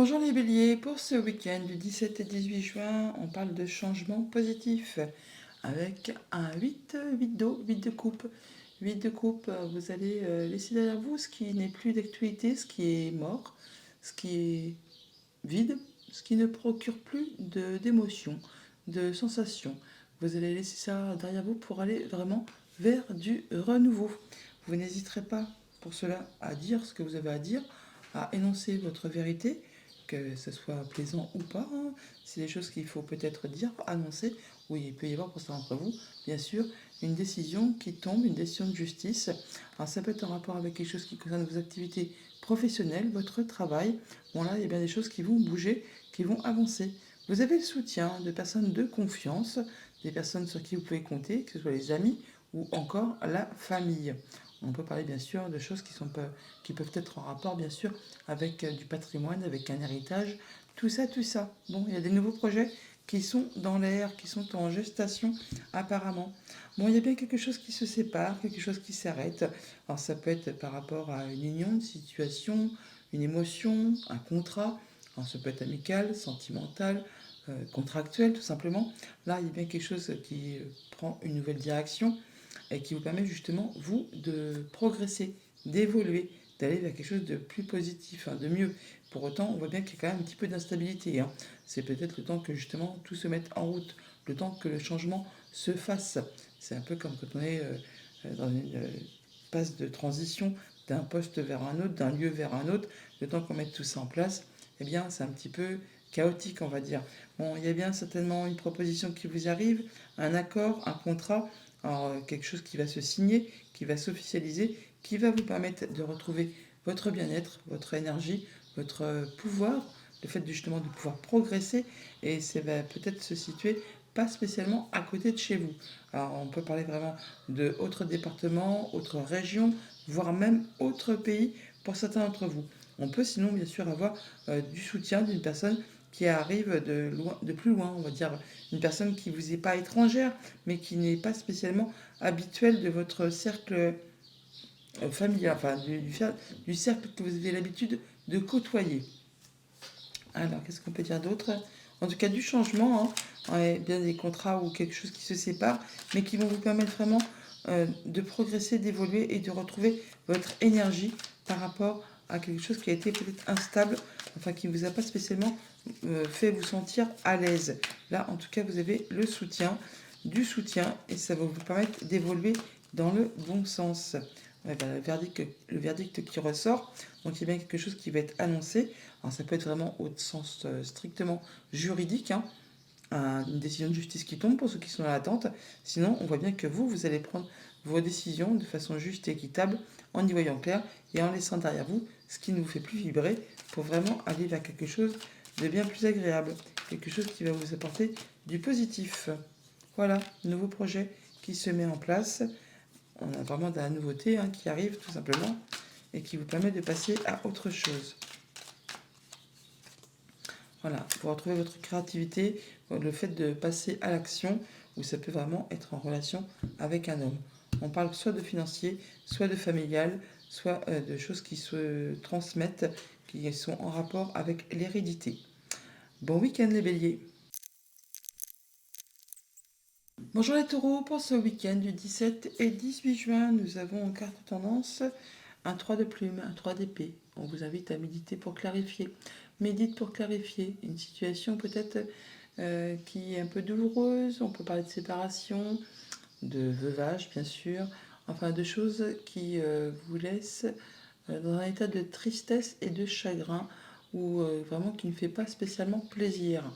Bonjour les béliers, pour ce week-end du 17 et 18 juin, on parle de changement positif avec un 8 d'eau, 8 de coupe. 8 de coupe, vous allez laisser derrière vous ce qui n'est plus d'actualité, ce qui est mort, ce qui est vide, ce qui ne procure plus d'émotions, de sensations. Vous allez laisser ça derrière vous pour aller vraiment vers du renouveau. Vous n'hésiterez pas pour cela à dire ce que vous avez à dire, à énoncer votre vérité, que ce soit plaisant ou pas. C'est des choses qu'il faut peut-être dire, annoncer. Oui, il peut y avoir pour certains d'entre vous, bien sûr, une décision qui tombe, une décision de justice. Alors ça peut être en rapport avec quelque chose qui concerne vos activités professionnelles, votre travail. Bon là, il y a bien des choses qui vont bouger, qui vont avancer. Vous avez le soutien de personnes de confiance, des personnes sur qui vous pouvez compter, que ce soit les amis ou encore la famille. On peut parler bien sûr de choses qui peuvent être en rapport bien sûr avec du patrimoine, avec un héritage, tout ça, tout ça. Bon, il y a des nouveaux projets qui sont dans l'air, qui sont en gestation apparemment. Bon, il y a bien quelque chose qui se sépare, quelque chose qui s'arrête. Alors ça peut être par rapport à une union, une situation, une émotion, un contrat. Alors ça peut être amical, sentimental, contractuel tout simplement. Là, il y a bien quelque chose qui prend une nouvelle direction et qui vous permet justement, vous, de progresser, d'évoluer, d'aller vers quelque chose de plus positif, de mieux. Pour autant, on voit bien qu'il y a quand même un petit peu d'instabilité. C'est peut-être le temps que justement tout se mette en route, le temps que le changement se fasse. C'est un peu comme quand on est dans une passe de transition d'un poste vers un autre, d'un lieu vers un autre, le temps qu'on mette tout ça en place, eh bien c'est un petit peu chaotique on va dire. Bon, il y a bien certainement une proposition qui vous arrive, un accord, un contrat, alors, quelque chose qui va se signer, qui va s'officialiser, qui va vous permettre de retrouver votre bien-être, votre énergie, votre pouvoir, le fait justement de pouvoir progresser, et ça va peut-être se situer pas spécialement à côté de chez vous. Alors on peut parler vraiment de autres départements, autres régions, voire même autres pays pour certains d'entre vous. On peut sinon bien sûr avoir du soutien d'une personne qui arrive de, loin, de plus loin, on va dire une personne qui vous est pas étrangère, mais qui n'est pas spécialement habituelle de votre cercle familial, enfin du cercle que vous avez l'habitude de côtoyer. Alors, qu'est-ce qu'on peut dire d'autre? En tout cas, du changement, ouais, bien des contrats ou quelque chose qui se sépare, mais qui vont vous permettre vraiment de progresser, d'évoluer et de retrouver votre énergie par rapport à quelque chose qui a été peut-être instable, enfin qui ne vous a pas spécialement fait vous sentir à l'aise. Là, en tout cas, vous avez le soutien, du soutien, et ça va vous permettre d'évoluer dans le bon sens. Ouais, ben, le verdict qui ressort, donc il y a bien quelque chose qui va être annoncé. Alors ça peut être vraiment au sens strictement juridique, une décision de justice qui tombe pour ceux qui sont dans l'attente. Sinon, on voit bien que vous allez prendre vos décisions de façon juste et équitable, en y voyant clair et en laissant derrière vous ce qui ne vous fait plus vibrer pour vraiment aller vers quelque chose de bien plus agréable, quelque chose qui va vous apporter du positif. Voilà, nouveau projet qui se met en place. On a vraiment de la nouveauté qui arrive tout simplement et qui vous permet de passer à autre chose. Voilà, pour retrouver votre créativité, le fait de passer à l'action, où ça peut vraiment être en relation avec un homme. On parle soit de financier, soit de familial, soit de choses qui se transmettent, qui sont en rapport avec l'hérédité. Bon week-end les béliers. Bonjour les taureaux, pour ce week-end du 17 et 18 juin, nous avons en carte tendance un 3 de plume, un 3 d'épée. On vous invite à méditer pour clarifier. Médite pour clarifier une situation peut-être qui est un peu douloureuse. On peut parler de séparation, de veuvage bien sûr, enfin de choses qui vous laissent dans un état de tristesse et de chagrin ou vraiment qui ne fait pas spécialement plaisir.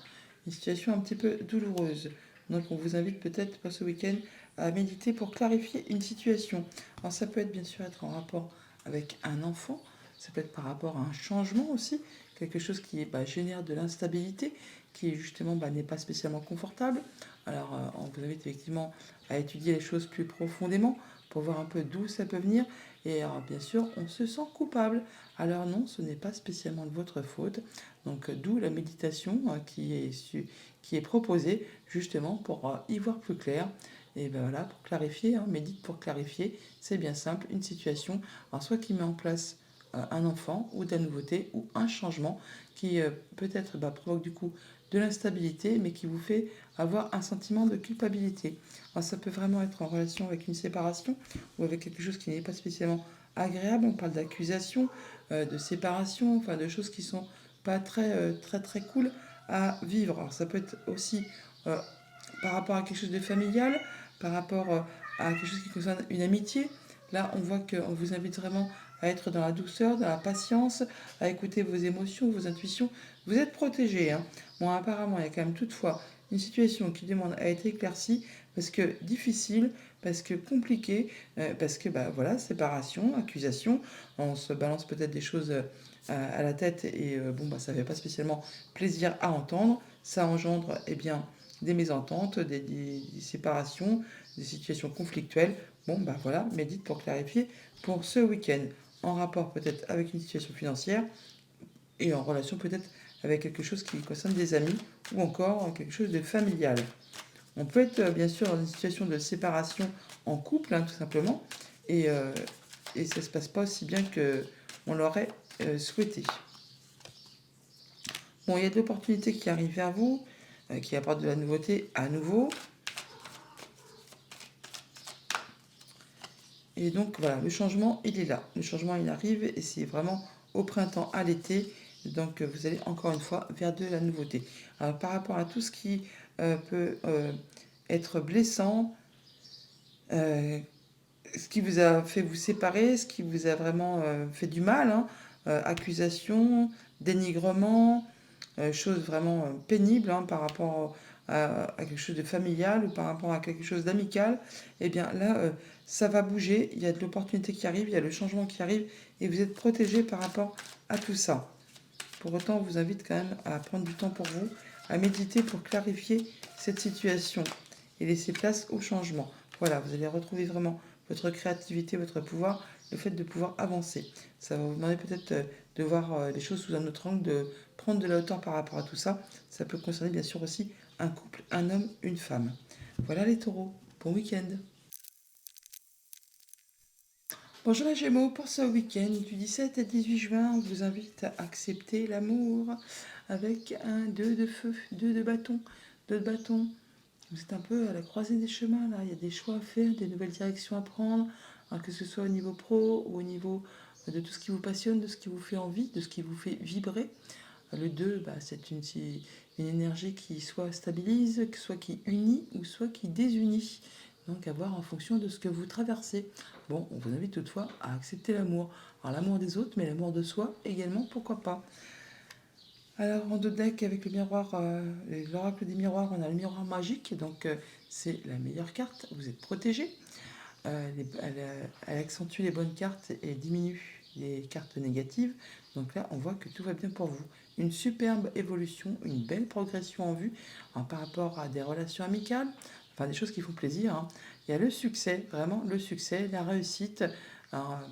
Une situation un petit peu douloureuse. Donc on vous invite peut-être pour ce week-end à méditer pour clarifier une situation. Alors ça peut être bien sûr être en rapport avec un enfant, ça peut être par rapport à un changement aussi, quelque chose qui génère de l'instabilité, qui justement n'est pas spécialement confortable. Alors on vous invite effectivement à étudier les choses plus profondément pour voir un peu d'où ça peut venir. Et alors, bien sûr, on se sent coupable. Alors non, ce n'est pas spécialement de votre faute. Donc d'où la méditation qui est proposée justement pour y voir plus clair. Et ben voilà, pour clarifier, médite pour clarifier, c'est bien simple, une situation, alors soit qui met en place un enfant ou de la nouveauté ou un changement qui peut-être provoque du coup de l'instabilité, mais qui vous fait avoir un sentiment de culpabilité. Alors ça peut vraiment être en relation avec une séparation ou avec quelque chose qui n'est pas spécialement agréable. On parle d'accusation, de séparation, enfin de choses qui sont pas très cool à vivre. Alors ça peut être aussi euh, par rapport à quelque chose de familial, par rapport à quelque chose qui concerne une amitié. Là, on voit qu'on vous invite vraiment à être dans la douceur, dans la patience, à écouter vos émotions, vos intuitions. Vous êtes protégé, hein. Bon, apparemment, il y a quand même toutefois une situation qui demande à être éclaircie parce que difficile, parce que compliqué, parce que voilà, séparation, accusation, on se balance peut-être des choses à la tête et ça fait pas spécialement plaisir à entendre. Ça engendre des mésententes, des séparations, des situations conflictuelles. Voilà, médite pour clarifier pour ce week-end, en rapport peut-être avec une situation financière et en relation peut-être avec quelque chose qui concerne des amis ou encore quelque chose de familial. On peut être bien sûr dans une situation de séparation en couple, hein, tout simplement, et, euh, et ça ne se passe pas aussi bien que on l'aurait souhaité. Bon, il y a de l'opportunité qui arrive vers vous, qui apporte de la nouveauté à nouveau. Et donc voilà, le changement, il est là. Le changement, il arrive et c'est vraiment au printemps, à l'été. Donc vous allez encore une fois vers de la nouveauté. Alors par rapport à tout ce qui peut être blessant, euh, ce qui vous a fait vous séparer, ce qui vous a vraiment fait du mal, hein, accusation, dénigrement, choses vraiment pénibles, hein, par rapport à quelque chose de familial ou par rapport à quelque chose d'amical, eh bien là, ça va bouger, il y a de l'opportunité qui arrive, il y a le changement qui arrive et vous êtes protégé par rapport à tout ça. Pour autant, on vous invite quand même à prendre du temps pour vous, à méditer pour clarifier cette situation et laisser place au changement. Voilà, vous allez retrouver vraiment votre créativité, votre pouvoir, le fait de pouvoir avancer. Ça va vous demander peut-être de voir les choses sous un autre angle, de prendre de la hauteur par rapport à tout ça. Ça peut concerner bien sûr aussi un couple, un homme, une femme. Voilà les taureaux, bon week-end. Bonjour les Gémeaux, pour ce week-end du 17 à 18 juin, on vous invite à accepter l'amour avec un 2 de feu, 2 de bâton, 2 de bâton. Vous êtes un peu à la croisée des chemins là, il y a des choix à faire, des nouvelles directions à prendre, alors que ce soit au niveau pro ou au niveau de tout ce qui vous passionne, de ce qui vous fait envie, de ce qui vous fait vibrer. Le 2, c'est une énergie qui soit stabilise, soit qui unit ou soit qui désunit. Donc à voir en fonction de ce que vous traversez. Bon, on vous invite toutefois à accepter l'amour. Alors l'amour des autres, mais l'amour de soi également, pourquoi pas. Alors en deux deck avec le miroir, l'oracle des miroirs, on a le miroir magique, donc c'est la meilleure carte, vous êtes protégé. Elle accentue les bonnes cartes et diminue les cartes négatives. Donc là, on voit que tout va bien pour vous. Une superbe évolution, une belle progression en vue par rapport à des relations amicales, enfin des choses qui font plaisir, hein. Il y a le succès, vraiment le succès, la réussite,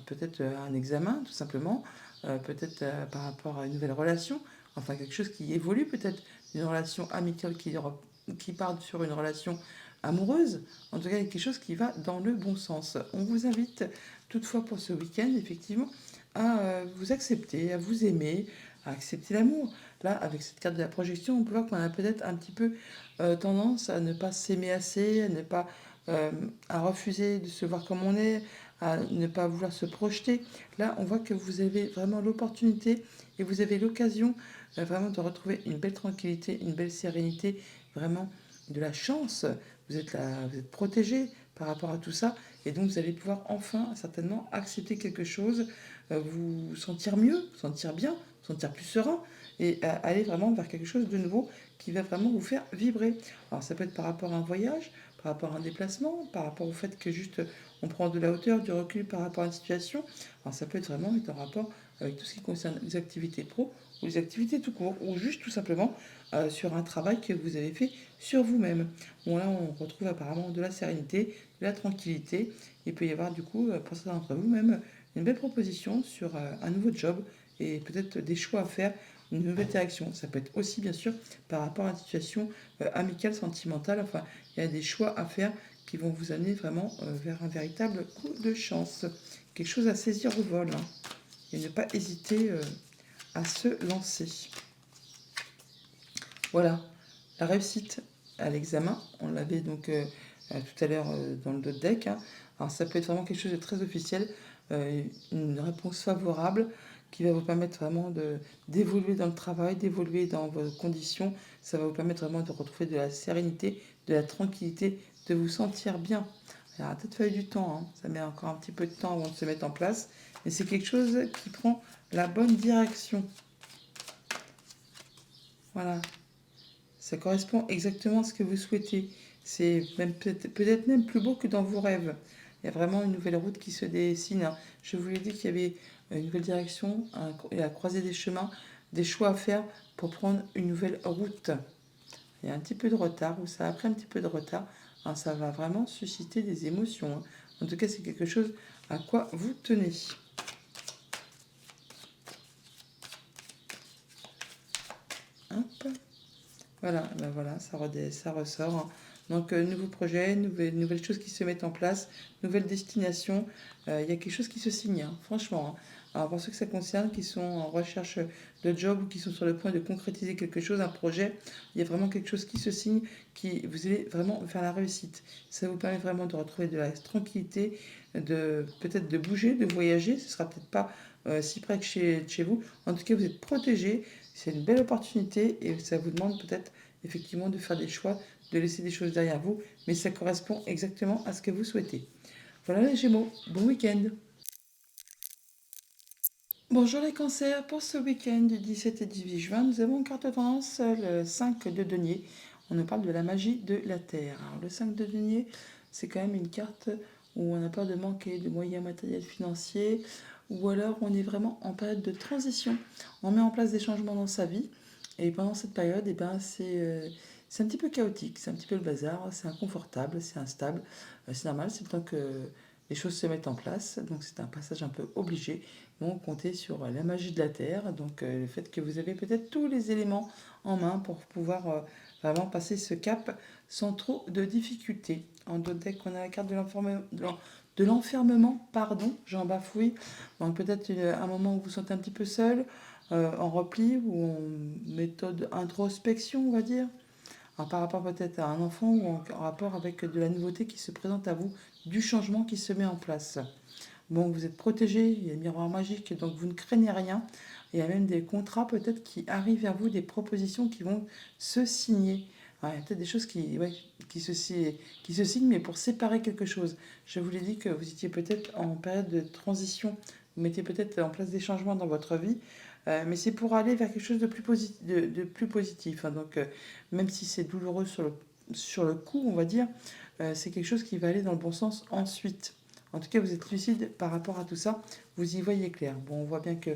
peut-être un examen tout simplement, peut-être par rapport à une nouvelle relation, enfin quelque chose qui évolue peut-être d'une relation amicale qui part sur une relation amoureuse. En tout cas, il y a quelque chose qui va dans le bon sens. On vous invite toutefois pour ce week-end, effectivement, à vous accepter, à vous aimer, à accepter l'amour. Là, avec cette carte de la projection, on peut voir qu'on a peut-être un petit peu tendance à ne pas s'aimer assez, à ne pas à refuser de se voir comme on est, à ne pas vouloir se projeter. Là, on voit que vous avez vraiment l'opportunité et vous avez l'occasion vraiment de retrouver une belle tranquillité, une belle sérénité, vraiment de la chance. Vous êtes là, vous êtes protégé par rapport à tout ça et donc vous allez pouvoir enfin certainement accepter quelque chose, vous sentir mieux, vous sentir bien, vous sentir plus serein et aller vraiment vers quelque chose de nouveau qui va vraiment vous faire vibrer. Alors ça peut être par rapport à un voyage, par rapport à un déplacement, par rapport au fait que juste on prend de la hauteur, du recul par rapport à une situation. Alors ça peut être vraiment être en rapport avec tout ce qui concerne les activités pro ou les activités tout court, ou juste tout simplement sur un travail que vous avez fait sur vous-même. Bon là on retrouve apparemment de la sérénité, de la tranquillité. Il peut y avoir du coup pour certains d'entre vous même une belle proposition sur un nouveau job et peut-être des choix à faire, une nouvelle direction. Ça peut être aussi bien sûr par rapport à une situation amicale, sentimentale. Enfin, il y a des choix à faire qui vont vous amener vraiment vers un véritable coup de chance. Quelque chose à saisir au vol, hein. et ne pas hésiter à se lancer. Voilà, la réussite à l'examen, on l'avait donc tout à l'heure dans le dos de deck. Hein. Alors ça peut être vraiment quelque chose de très officiel, une réponse favorable qui va vous permettre vraiment d'évoluer dans le travail, d'évoluer dans vos conditions. Ça va vous permettre vraiment de retrouver de la sérénité, de la tranquillité, de vous sentir bien. Alors, il a peut-être fallu du temps, hein. Ça met encore un petit peu de temps avant de se mettre en place, mais c'est quelque chose qui prend la bonne direction. Voilà, ça correspond exactement à ce que vous souhaitez. C'est même peut-être même plus beau que dans vos rêves. Il y a vraiment une nouvelle route qui se dessine. Hein. Je vous l'ai dit qu'il y avait une nouvelle direction, et à croiser des chemins, des choix à faire pour prendre une nouvelle route. Il y a un petit peu de retard, ou ça a pris un petit peu de retard. Alors, ça va vraiment susciter des émotions. Hein. En tout cas, c'est quelque chose à quoi vous tenez. Hop. Voilà, ben voilà, ça ressort. Hein. Donc, nouveaux projets, nouvelles choses qui se mettent en place, nouvelles destinations. Il y a quelque chose qui se signe, hein, franchement. Hein. Alors, pour ceux que ça concerne, qui sont en recherche de job ou qui sont sur le point de concrétiser quelque chose, un projet, il y a vraiment quelque chose qui se signe, qui vous allez vraiment vers la réussite. Ça vous permet vraiment de retrouver de la tranquillité, peut-être de bouger, de voyager. Ce sera peut-être pas si près que chez vous. En tout cas, vous êtes protégé. C'est une belle opportunité et ça vous demande peut-être effectivement de faire des choix, de laisser des choses derrière vous, mais ça correspond exactement à ce que vous souhaitez. Voilà les Gémeaux, bon week-end. Bonjour les cancers, pour ce week-end du 17 et 18 juin, nous avons une carte de tendance, le 5 de denier. On nous parle de la magie de la Terre. Alors, le 5 de denier, c'est quand même une carte où on a peur de manquer de moyens matériels financiers, ou alors on est vraiment en période de transition. On met en place des changements dans sa vie, et pendant cette période, eh ben, c'est un petit peu chaotique, c'est un petit peu le bazar, c'est inconfortable, c'est instable. C'est normal, c'est le temps que les choses se mettent en place, donc c'est un passage un peu obligé. Donc comptez sur la magie de la Terre, donc le fait que vous avez peut-être tous les éléments en main pour pouvoir vraiment passer ce cap sans trop de difficultés. En dos de deck, on a la carte de l'enfermement, pardon, j'en bafouille. Donc peut-être un moment où vous vous sentez un petit peu seul, en repli ou en méthode introspection, on va dire. Alors, par rapport peut-être à un enfant ou en rapport avec de la nouveauté qui se présente à vous, du changement qui se met en place. Bon, vous êtes protégé, il y a le miroir magique, donc vous ne craignez rien. Il y a même des contrats peut-être qui arrivent vers vous, des propositions qui vont se signer. Alors, il y a peut-être des choses ouais, qui se signent, mais pour séparer quelque chose. Je vous l'ai dit que vous étiez peut-être en période de transition, vous mettez peut-être en place des changements dans votre vie, mais c'est pour aller vers quelque chose de plus positif. Hein. Donc, même si c'est douloureux sur le coup, on va dire, c'est quelque chose qui va aller dans le bon sens ensuite. En tout cas, vous êtes lucide par rapport à tout ça, vous y voyez clair. Bon, on voit bien que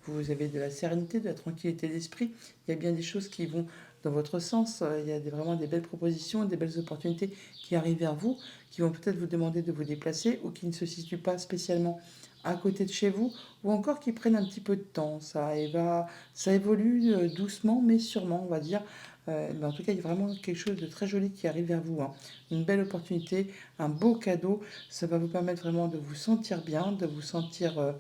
vous avez de la sérénité, de la tranquillité d'esprit. Il y a bien des choses qui vont dans votre sens. Il y a vraiment des belles propositions, des belles opportunités qui arrivent vers vous, qui vont peut-être vous demander de vous déplacer ou qui ne se situent pas spécialement à côté de chez vous, ou encore qui prennent un petit peu de temps. Ça évolue doucement, mais sûrement, on va dire. Mais en tout cas, il y a vraiment quelque chose de très joli qui arrive vers vous. Hein. Une belle opportunité, un beau cadeau. Ça va vous permettre vraiment de vous sentir bien, de vous sentir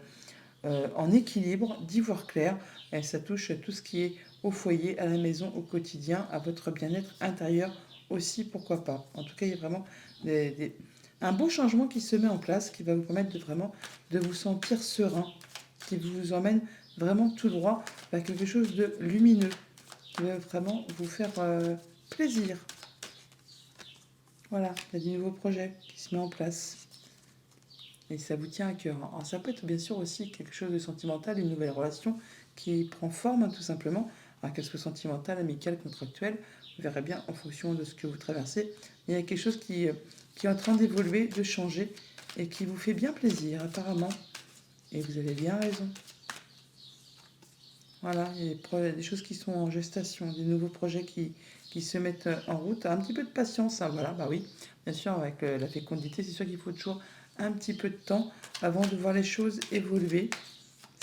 en équilibre, d'y voir clair. Et ça touche tout ce qui est au foyer, à la maison, au quotidien, à votre bien-être intérieur aussi, pourquoi pas. En tout cas, il y a vraiment un beau changement qui se met en place, qui va vous permettre de vous sentir serein, qui vous emmène vraiment tout droit vers quelque chose de lumineux, qui va vraiment vous faire plaisir. Voilà, il y a des nouveaux projets qui se mettent en place. Et ça vous tient à cœur. Alors ça peut être bien sûr aussi quelque chose de sentimental, une nouvelle relation qui prend forme, hein, tout simplement. Alors qu'elle soit sentimentale, amicale, contractuelle, vous verrez bien en fonction de ce que vous traversez. Il y a quelque chose qui est en train d'évoluer, de changer, et qui vous fait bien plaisir apparemment. Et vous avez bien raison. Voilà, il y a des choses qui sont en gestation, des nouveaux projets qui se mettent en route. Un petit peu de patience, hein, voilà, bah oui. Bien sûr, avec la fécondité, c'est sûr qu'il faut toujours un petit peu de temps avant de voir les choses évoluer.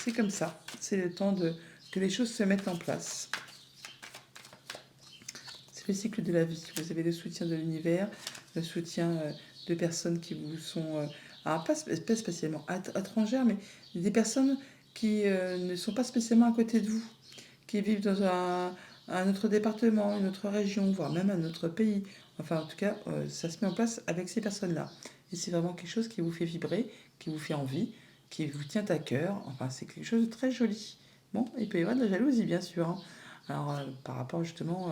C'est comme ça, c'est le temps que les choses se mettent en place. C'est le cycle de la vie. Vous avez le soutien de l'univers, le soutien de personnes qui vous sont, alors pas spécialement étrangères, mais des personnes qui ne sont pas spécialement à côté de vous, qui vivent dans un autre département, une autre région, voire même un autre pays. Enfin, en tout cas, ça se met en place avec ces personnes-là. Et c'est vraiment quelque chose qui vous fait vibrer, qui vous fait envie, qui vous tient à cœur. Enfin, c'est quelque chose de très joli. Bon, il peut y avoir de la jalousie, bien sûr, hein. Alors, par rapport justement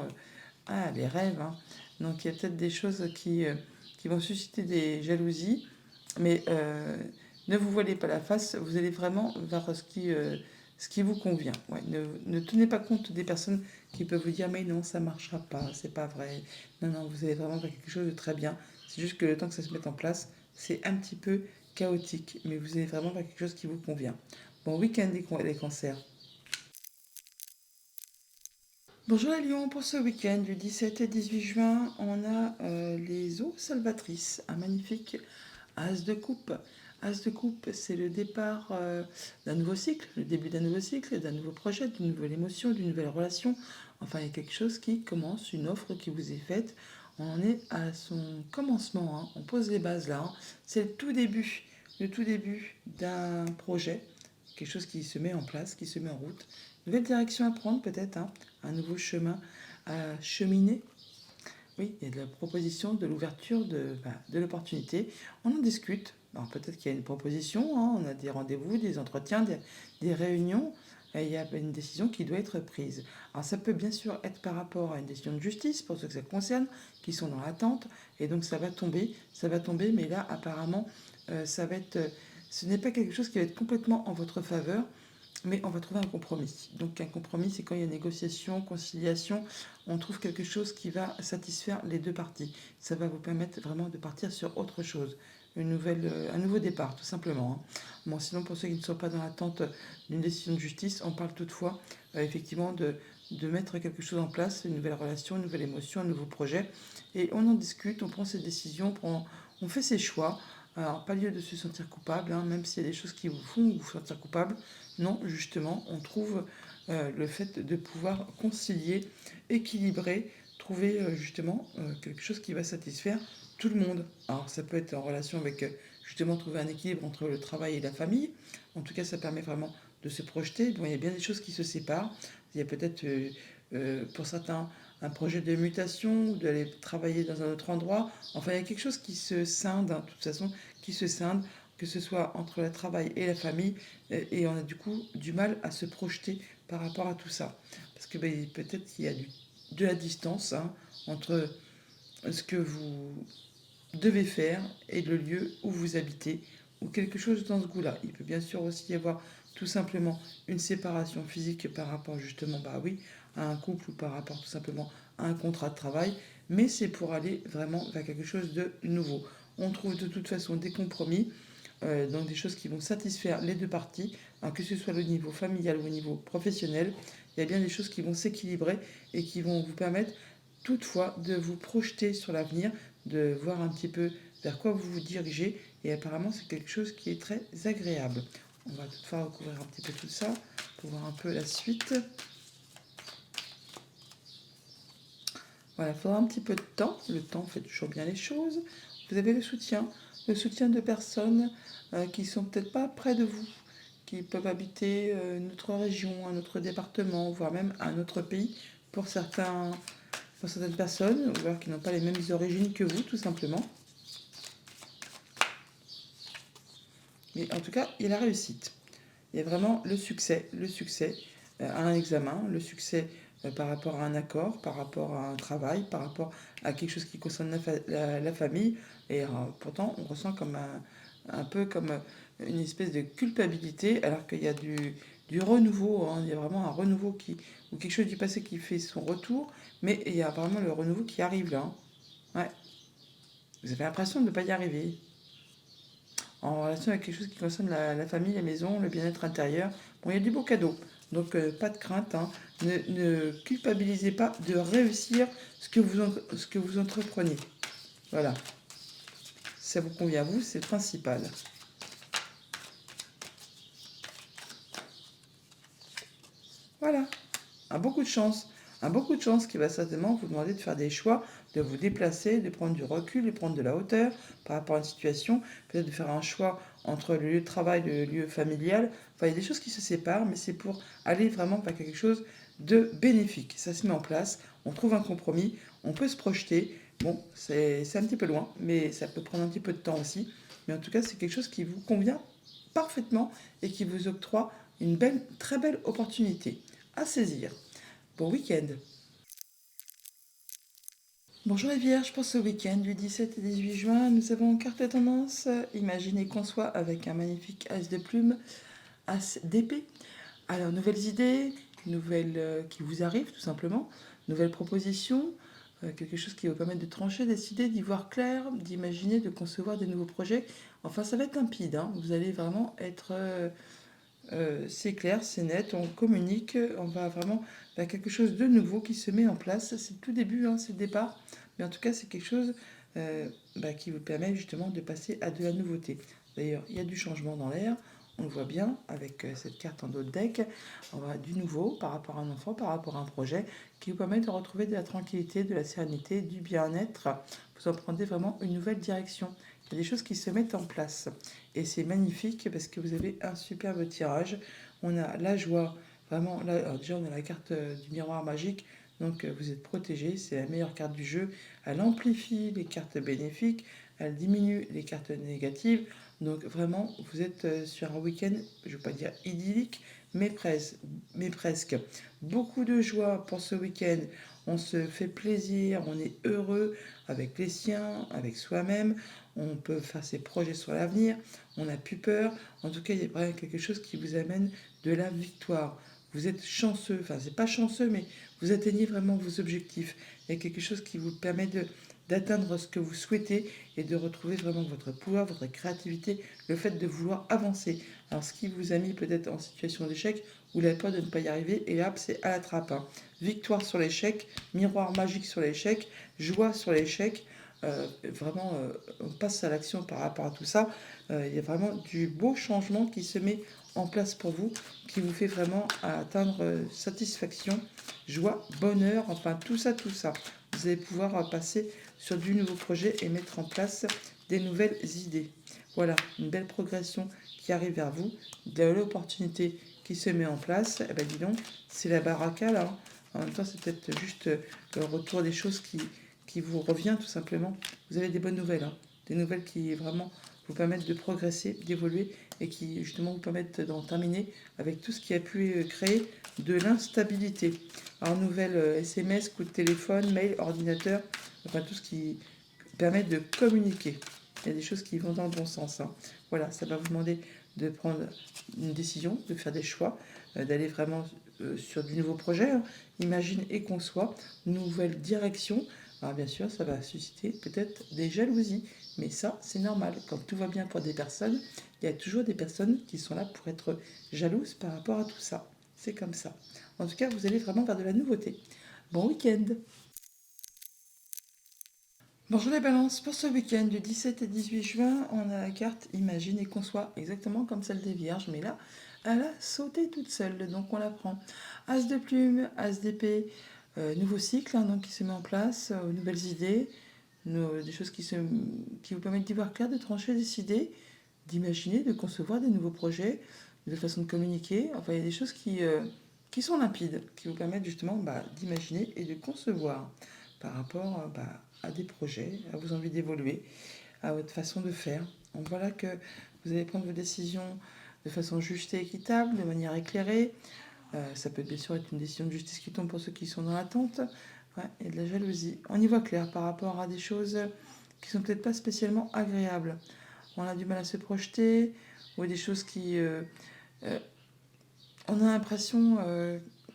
à les rêves, hein. Donc, il y a peut-être des choses qui vont susciter des jalousies, mais ne vous voilez pas la face, vous allez vraiment vers ce qui vous convient. Ouais, ne tenez pas compte des personnes qui peuvent vous dire mais non, ça marchera pas, c'est pas vrai. Non, non, vous allez vraiment faire quelque chose de très bien. C'est juste que le temps que ça se mette en place, c'est un petit peu chaotique, mais vous allez vraiment faire quelque chose qui vous convient. Bon week-end les cancers. Bonjour les lions, pour ce week-end du 17 et 18 juin, on a les eaux salvatrices, un magnifique As de coupe. As de coupe, c'est le départ d'un nouveau cycle, le début d'un nouveau cycle, d'un nouveau projet, d'une nouvelle émotion, d'une nouvelle relation. Enfin, il y a quelque chose qui commence, une offre qui vous est faite. On en est à son commencement, hein. On pose les bases là, hein. C'est le tout début d'un projet, quelque chose qui se met en place, qui se met en route. Nouvelle direction à prendre peut-être, hein. Un nouveau chemin à cheminer. Oui, il y a de la proposition, de l'ouverture, de l'opportunité. On en discute. Alors peut-être qu'il y a une proposition, hein, on a des rendez-vous, des entretiens, des réunions, et il y a une décision qui doit être prise. Alors ça peut bien sûr être par rapport à une décision de justice, pour ceux que ça concerne, qui sont dans l'attente, et donc ça va tomber, mais là apparemment, ça va être, ce n'est pas quelque chose qui va être complètement en votre faveur, mais on va trouver un compromis. Donc un compromis, c'est quand il y a négociation, conciliation, on trouve quelque chose qui va satisfaire les deux parties. Ça va vous permettre vraiment de partir sur autre chose, un nouveau départ, tout simplement, hein. Bon, sinon, pour ceux qui ne sont pas dans l'attente d'une décision de justice, on parle toutefois effectivement de mettre quelque chose en place, une nouvelle relation, une nouvelle émotion, un nouveau projet. Et on en discute, on prend ses décisions, on fait ses choix. Alors, pas lieu de se sentir coupable, hein, même s'il y a des choses qui vous font vous sentir coupable. Non, justement, on trouve le fait de pouvoir concilier, équilibrer, trouver justement quelque chose qui va satisfaire tout le monde. Alors ça peut être en relation avec justement trouver un équilibre entre le travail et la famille. En tout cas, ça permet vraiment de se projeter. Bon, il y a bien des choses qui se séparent. Il y a peut-être pour certains un projet de mutation ou d'aller travailler dans un autre endroit. Enfin, il y a quelque chose qui se scinde, hein, de toute façon, qui se scinde, que ce soit entre le travail et la famille. Et on a du coup du mal à se projeter par rapport à tout ça. Parce que ben, peut-être qu'il y a de la distance, hein, entre ce que vous devez faire et le lieu où vous habitez, ou quelque chose dans ce goût-là. Il peut bien sûr aussi y avoir tout simplement une séparation physique par rapport justement, bah oui, à un couple ou par rapport tout simplement à un contrat de travail, mais c'est pour aller vraiment vers quelque chose de nouveau. On trouve de toute façon des compromis, donc des choses qui vont satisfaire les deux parties, hein, que ce soit au niveau familial ou au niveau professionnel. Il y a bien des choses qui vont s'équilibrer et qui vont vous permettre toutefois de vous projeter sur l'avenir, de voir un petit peu vers quoi vous vous dirigez. Et apparemment, c'est quelque chose qui est très agréable. On va toutefois recouvrir un petit peu tout ça pour voir un peu la suite. Voilà, il faudra un petit peu de temps. Le temps fait toujours bien les choses. Vous avez le soutien de personnes qui sont peut-être pas près de vous, qui peuvent habiter une autre région, un autre département, voire même un autre pays pour certaines personnes, ou alors qui n'ont pas les mêmes origines que vous, tout simplement. Mais en tout cas, il y a la réussite. Il y a vraiment le succès à un examen, le succès par rapport à un accord, par rapport à un travail, par rapport à quelque chose qui concerne la famille. Et pourtant, on ressent comme un peu comme une espèce de culpabilité, alors qu'il y a du renouveau, hein. Il y a vraiment un renouveau ou quelque chose du passé qui fait son retour, mais il y a vraiment le renouveau qui arrive là, hein. Ouais. Vous avez l'impression de ne pas y arriver. En relation avec quelque chose qui concerne la famille, la maison, le bien-être intérieur. Bon, il y a du beau cadeau. Donc, pas de crainte, hein. Ne culpabilisez pas de réussir ce que vous entreprenez. Voilà. Si ça vous convient à vous, c'est le principal. Voilà. Beaucoup de chance. un beaucoup de chance qui va certainement vous demander de faire des choix, de vous déplacer, de prendre du recul, de prendre de la hauteur par rapport à une situation, peut-être de faire un choix entre le lieu de travail et le lieu familial. Enfin, il y a des choses qui se séparent, mais c'est pour aller vraiment vers quelque chose de bénéfique. Ça se met en place, on trouve un compromis, on peut se projeter. Bon, c'est un petit peu loin, mais ça peut prendre un petit peu de temps aussi. Mais en tout cas, c'est quelque chose qui vous convient parfaitement et qui vous octroie une belle, très belle opportunité à saisir. Bon week-end. Bonjour les Vierges, pour ce week-end du 17 et 18 juin, nous avons carte tendance. Imaginez qu'on soit avec un magnifique as de plume, as d'épée. Alors, nouvelles idées, nouvelles qui vous arrivent tout simplement, nouvelles propositions, quelque chose qui va vous permettre de trancher, décider, d'y voir clair, d'imaginer, de concevoir des nouveaux projets. Enfin, ça va être limpide, hein. Vous allez vraiment être c'est clair, c'est net, on communique, on va vraiment vers quelque chose de nouveau qui se met en place. C'est le tout début, hein, c'est le départ, mais en tout cas c'est quelque chose qui vous permet justement de passer à de la nouveauté. D'ailleurs, il y a du changement dans l'air, on le voit bien avec cette carte en dos de deck. On va du nouveau par rapport à un enfant, par rapport à un projet qui vous permet de retrouver de la tranquillité, de la sérénité, du bien-être. Vous en prenez vraiment une nouvelle direction. Il y a des choses qui se mettent en place. Et c'est magnifique parce que vous avez un superbe tirage. On a la joie, vraiment. Là, alors déjà, on a la carte du miroir magique. Donc, vous êtes protégé. C'est la meilleure carte du jeu. Elle amplifie les cartes bénéfiques. Elle diminue les cartes négatives. Donc, vraiment, vous êtes sur un week-end, je ne veux pas dire idyllique, mais presque. Beaucoup de joie pour ce week-end. On se fait plaisir, on est heureux avec les siens, avec soi-même. On peut faire ses projets sur l'avenir. On n'a plus peur. En tout cas, il y a vraiment quelque chose qui vous amène de la victoire. Vous êtes chanceux. Enfin, c'est pas chanceux, mais vous atteignez vraiment vos objectifs. Il y a quelque chose qui vous permet d'atteindre ce que vous souhaitez et de retrouver vraiment votre pouvoir, votre créativité, le fait de vouloir avancer. Alors, ce qui vous a mis peut-être en situation d'échec, ou la peur de ne pas y arriver, et hop, c'est à la trappe, hein. Victoire sur l'échec, miroir magique sur l'échec, joie sur l'échec. Vraiment, on passe à l'action par rapport à tout ça. Il y a vraiment du beau changement qui se met en place pour vous, qui vous fait vraiment atteindre satisfaction, joie, bonheur, enfin tout ça, tout ça. Vous allez pouvoir passer sur du nouveau projet et mettre en place des nouvelles idées. Voilà, une belle progression qui arrive vers vous, de l'opportunité qui se met en place. Eh ben dis donc, c'est la baraka là, hein. En même temps, c'est peut-être juste le retour des choses qui vous revient tout simplement. Vous avez des bonnes nouvelles, hein. Des nouvelles qui vraiment vous permettent de progresser, d'évoluer et qui justement vous permettent d'en terminer avec tout ce qui a pu créer de l'instabilité. Alors nouvelles SMS, coup de téléphone, mail, ordinateur, enfin tout ce qui permet de communiquer. Il y a des choses qui vont dans le bon sens, hein. Voilà, ça va vous demander de prendre une décision, de faire des choix, d'aller vraiment sur du nouveau projet, hein. Imagine et conçoit, nouvelle direction. Alors bien sûr, ça va susciter peut-être des jalousies, mais ça, c'est normal. Quand tout va bien pour des personnes, il y a toujours des personnes qui sont là pour être jalouses par rapport à tout ça. C'est comme ça. En tout cas, vous allez vraiment vers de la nouveauté. Bon week-end. Bonjour les balances, pour ce week-end du 17 et 18 juin, on a la carte Imagine et conçoit, exactement comme celle des Vierges, mais là, elle a sauté toute seule, donc on la prend. As de plume, As d'épée, nouveau cycle, hein, donc qui se met en place, nouvelles idées, des choses qui vous permettent d'y voir clair, de trancher, décider, d'imaginer, de concevoir des nouveaux projets, de façon de communiquer. Enfin, il y a des choses qui sont limpides, qui vous permettent justement d'imaginer et de concevoir par rapport à des projets, à vos envies d'évoluer, à votre façon de faire. Donc voilà que vous allez prendre vos décisions de façon juste et équitable, de manière éclairée. Ça peut bien sûr être une décision de justice qui tombe pour ceux qui sont dans l'attente. Ouais, et de la jalousie. On y voit clair par rapport à des choses qui sont peut-être pas spécialement agréables. On a du mal à se projeter, ou des choses qui... on a l'impression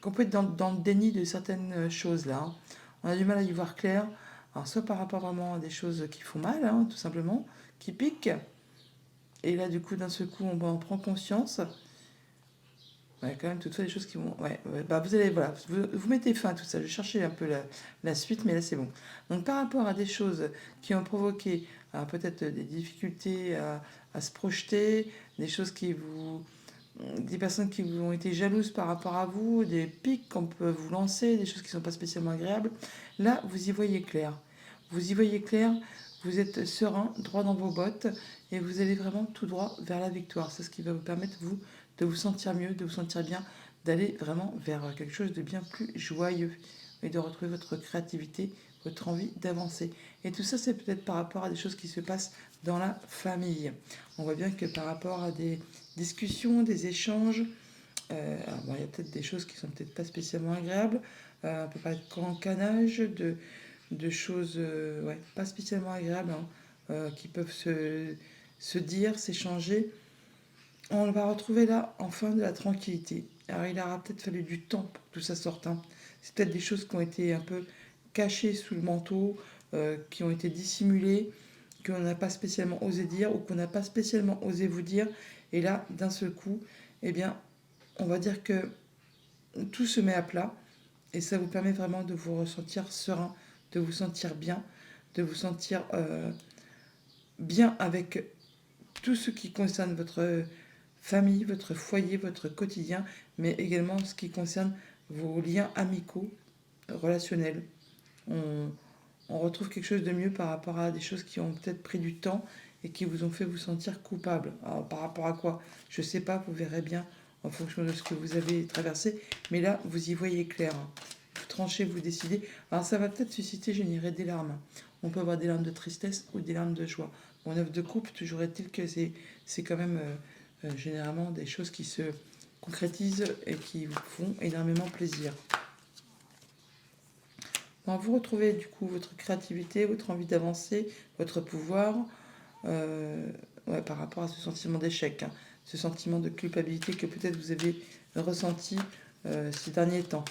qu'on peut être dans le déni de certaines choses là, hein. On a du mal à y voir clair. Alors soit par rapport vraiment à des choses qui font mal, hein, tout simplement, qui piquent. Et là, du coup, d'un seul coup, on prend conscience. Ouais, quand même, toutefois, des choses qui vont... Ouais, vous allez, voilà, vous mettez fin à tout ça. Je cherchais un peu la suite, mais là, c'est bon. Donc, par rapport à des choses qui ont provoqué peut-être des difficultés à se projeter, des choses qui vous des personnes qui ont été jalouses par rapport à vous, des pics qu'on peut vous lancer, des choses qui ne sont pas spécialement agréables. Là, vous y voyez clair. Vous y voyez clair, vous êtes serein, droit dans vos bottes, et vous allez vraiment tout droit vers la victoire. C'est ce qui va vous permettre, vous, de vous sentir mieux, de vous sentir bien, d'aller vraiment vers quelque chose de bien plus joyeux, et de retrouver votre créativité, votre envie d'avancer. Et tout ça, c'est peut-être par rapport à des choses qui se passent dans la famille. On voit bien que par rapport à des discussions, des échanges, alors bon, il y a peut-être des choses qui sont peut-être pas spécialement agréables. On peut parler de cancanage, de choses ouais, pas spécialement agréables, hein, qui peuvent se dire, s'échanger. On va retrouver là enfin de la tranquillité. Alors il aura peut-être fallu du temps pour que tout ça sorte, hein. C'est peut-être des choses qui ont été un peu cachées sous le manteau, qui ont été dissimulées, qu'on n'a pas spécialement osé dire ou qu'on n'a pas spécialement osé vous dire. Et là, d'un seul coup, eh bien, on va dire que tout se met à plat et ça vous permet vraiment de vous ressentir serein, de vous sentir bien, de vous sentir bien avec tout ce qui concerne votre famille, votre foyer, votre quotidien, mais également ce qui concerne vos liens amicaux, relationnels. On, on retrouve quelque chose de mieux par rapport à des choses qui ont peut-être pris du temps et qui vous ont fait vous sentir coupable. Alors, par rapport à quoi? Je ne sais pas, vous verrez bien en fonction de ce que vous avez traversé, mais là, vous y voyez clair, hein. Vous tranchez, vous décidez. Alors ça va peut-être susciter, générer des larmes. On peut avoir des larmes de tristesse ou des larmes de joie. Mon œuvre de couple, toujours est-il que c'est quand même généralement des choses qui se concrétisent et qui vous font énormément plaisir. Bon, vous retrouvez du coup votre créativité, votre envie d'avancer, votre pouvoir ouais, par rapport à ce sentiment d'échec, hein, ce sentiment de culpabilité que peut-être vous avez ressenti ces derniers temps.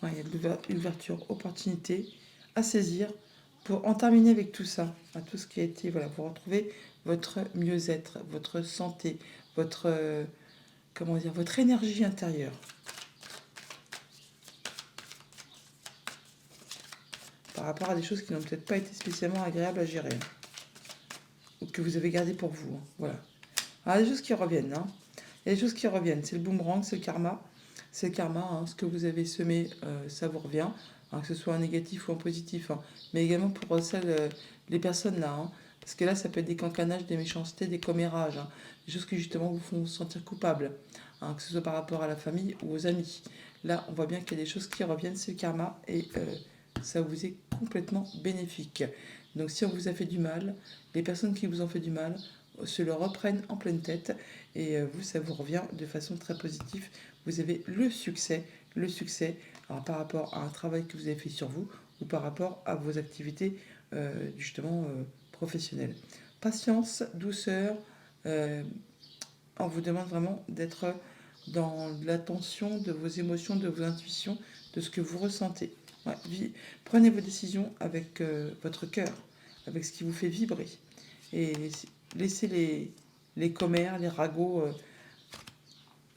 Ouais, il y a de l'ouverture, opportunité à saisir pour en terminer avec tout ça, à tout ce qui a été, voilà, pour retrouver votre mieux-être, votre santé, votre, comment dire, votre énergie intérieure. Par rapport à des choses qui n'ont peut-être pas été spécialement agréables à gérer, hein, ou que vous avez gardées pour vous, hein, voilà. Alors, il y a des choses qui reviennent, hein. Il y a des choses qui reviennent. C'est le boomerang, c'est le karma. C'est le karma, hein. Ce que vous avez semé, ça vous revient, hein, que ce soit en négatif ou en positif, hein. Mais également pour les personnes là, hein. Parce que là, ça peut être des cancanages, des méchancetés, des commérages, hein. Des choses qui justement vous font vous sentir coupable, hein, que ce soit par rapport à la famille ou aux amis. Là, on voit bien qu'il y a des choses qui reviennent, c'est le karma, et ça vous est complètement bénéfique. Donc si on vous a fait du mal, les personnes qui vous ont fait du mal se le reprennent en pleine tête et vous, ça vous revient de façon très positive. Vous avez le succès alors, par rapport à un travail que vous avez fait sur vous ou par rapport à vos activités justement professionnelles. Patience, douceur, on vous demande vraiment d'être dans l'attention de vos émotions, de vos intuitions, de ce que vous ressentez. Ouais, prenez vos décisions avec votre cœur, avec ce qui vous fait vibrer. Et laissez les commères, les ragots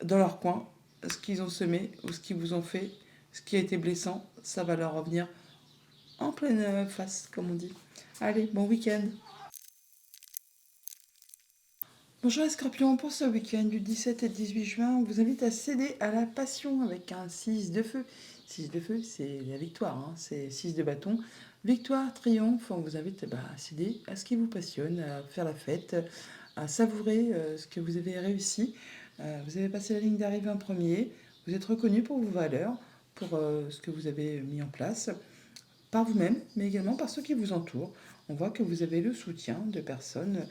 dans leur coin. Ce qu'ils ont semé ou ce qu'ils vous ont fait, ce qui a été blessant, ça va leur revenir en pleine face, comme on dit. Allez, bon week-end. Bonjour les scorpions, pour ce week-end du 17 et 18 juin, on vous invite à céder à la passion avec un 6 de feu. 6 de feu, c'est la victoire, hein, c'est 6 de bâton. Victoire, triomphe, on vous invite à céder à ce qui vous passionne, à faire la fête, à savourer ce que vous avez réussi. Vous avez passé la ligne d'arrivée en premier, vous êtes reconnu pour vos valeurs, pour ce que vous avez mis en place, par vous-même, mais également par ceux qui vous entourent. On voit que vous avez le soutien de personnes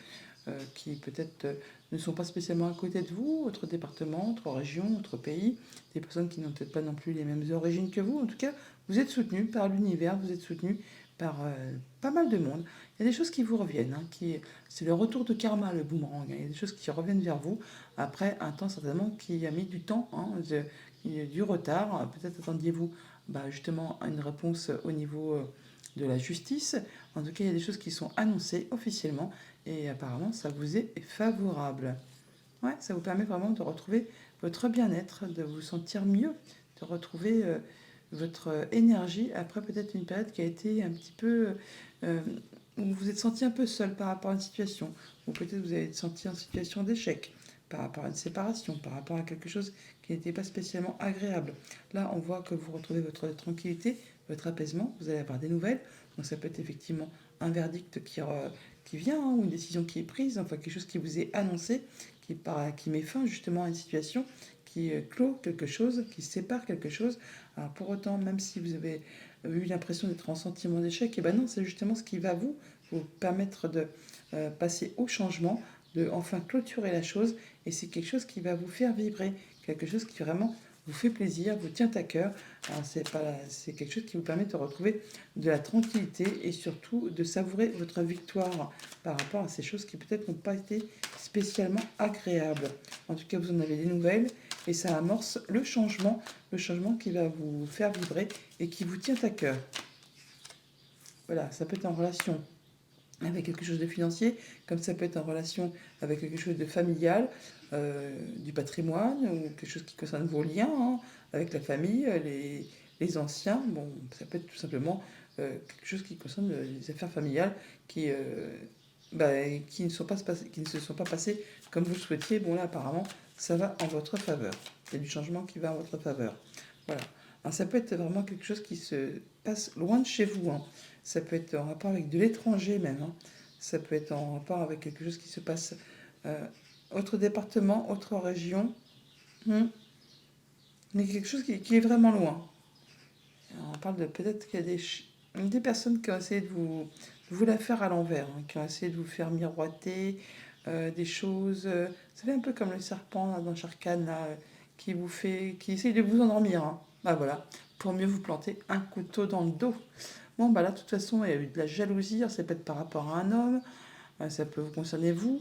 qui peut-être ne sont pas spécialement à côté de vous, autre département, autre région, autre pays, des personnes qui n'ont peut-être pas non plus les mêmes origines que vous. En tout cas, vous êtes soutenu par l'univers, vous êtes soutenu par pas mal de monde. Il y a des choses qui vous reviennent, hein, c'est le retour de karma, le boomerang, hein. Il y a des choses qui reviennent vers vous après un temps certainement qui a mis du temps, hein, du retard. Peut-être attendiez-vous justement à une réponse au niveau de la justice. En tout cas, il y a des choses qui sont annoncées officiellement et apparemment, ça vous est favorable. Ouais, ça vous permet vraiment de retrouver votre bien-être, de vous sentir mieux, de retrouver votre énergie après peut-être une période qui a été un petit peu vous vous êtes senti un peu seul par rapport à une situation, ou peut-être vous avez senti en situation d'échec par rapport à une séparation, par rapport à quelque chose qui n'était pas spécialement agréable. Là, on voit que vous retrouvez votre tranquillité, votre apaisement, vous allez avoir des nouvelles. Donc ça peut être effectivement un verdict qui vient, hein, ou une décision qui est prise, enfin quelque chose qui vous est annoncé, qui met fin justement à une situation, qui clôt quelque chose, qui sépare quelque chose. Alors pour autant, même si vous avez eu l'impression d'être en sentiment d'échec, et ben non, c'est justement ce qui va vous permettre de passer au changement, de enfin clôturer la chose, et c'est quelque chose qui va vous faire vibrer, quelque chose qui vraiment vous fait plaisir, vous tient à cœur. C'est quelque chose qui vous permet de retrouver de la tranquillité et surtout de savourer votre victoire par rapport à ces choses qui peut-être n'ont pas été spécialement agréables. En tout cas, vous en avez des nouvelles et ça amorce le changement qui va vous faire vibrer et qui vous tient à cœur. Voilà, ça peut être en relation avec quelque chose de financier, comme ça peut être en relation avec quelque chose de familial, du patrimoine, ou quelque chose qui concerne vos liens, hein, avec la famille, les anciens. Bon, ça peut être tout simplement quelque chose qui concerne les affaires familiales qui, bah, qui qui ne se sont pas passées comme vous le souhaitiez. Bon là, apparemment, ça va en votre faveur. Il y a du changement qui va en votre faveur. Voilà. Alors, ça peut être vraiment quelque chose qui se passe loin de chez vous, hein. Ça peut être en rapport avec de l'étranger même, hein. Ça peut être en rapport avec quelque chose qui se passe autre département, autre région, hein, mais quelque chose qui est vraiment loin. Alors, on parle de peut-être qu'il y a des personnes qui ont essayé de vous la faire à l'envers, hein, qui ont essayé de vous faire miroiter des choses. Vous savez, un peu comme le serpent là, dans Sharkan, là, qui essaye de vous endormir, hein. Bah voilà, pour mieux vous planter un couteau dans le dos. Bon, bah là, de toute façon, il y a eu de la jalousie, ça peut être par rapport à un homme, ça peut vous concerner vous.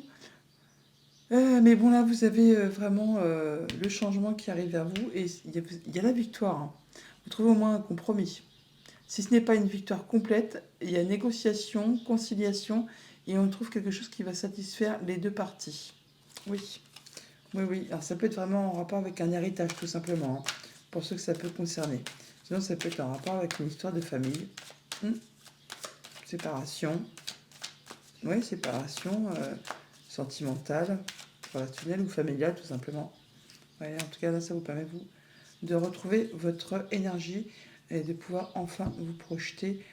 Mais bon, là, vous avez vraiment le changement qui arrive vers vous et il y a la victoire, hein. Vous trouvez au moins un compromis. Si ce n'est pas une victoire complète, il y a négociation, conciliation et on trouve quelque chose qui va satisfaire les deux parties. Oui, oui, oui. Alors, ça peut être vraiment en rapport avec un héritage, tout simplement, hein, pour ceux que ça peut concerner. Sinon, ça peut être en rapport avec une histoire de famille. Séparation. Oui, séparation sentimentale, relationnelle ou familiale, tout simplement. Ouais, en tout cas, là, ça vous permet, vous, de retrouver votre énergie et de pouvoir enfin vous projeter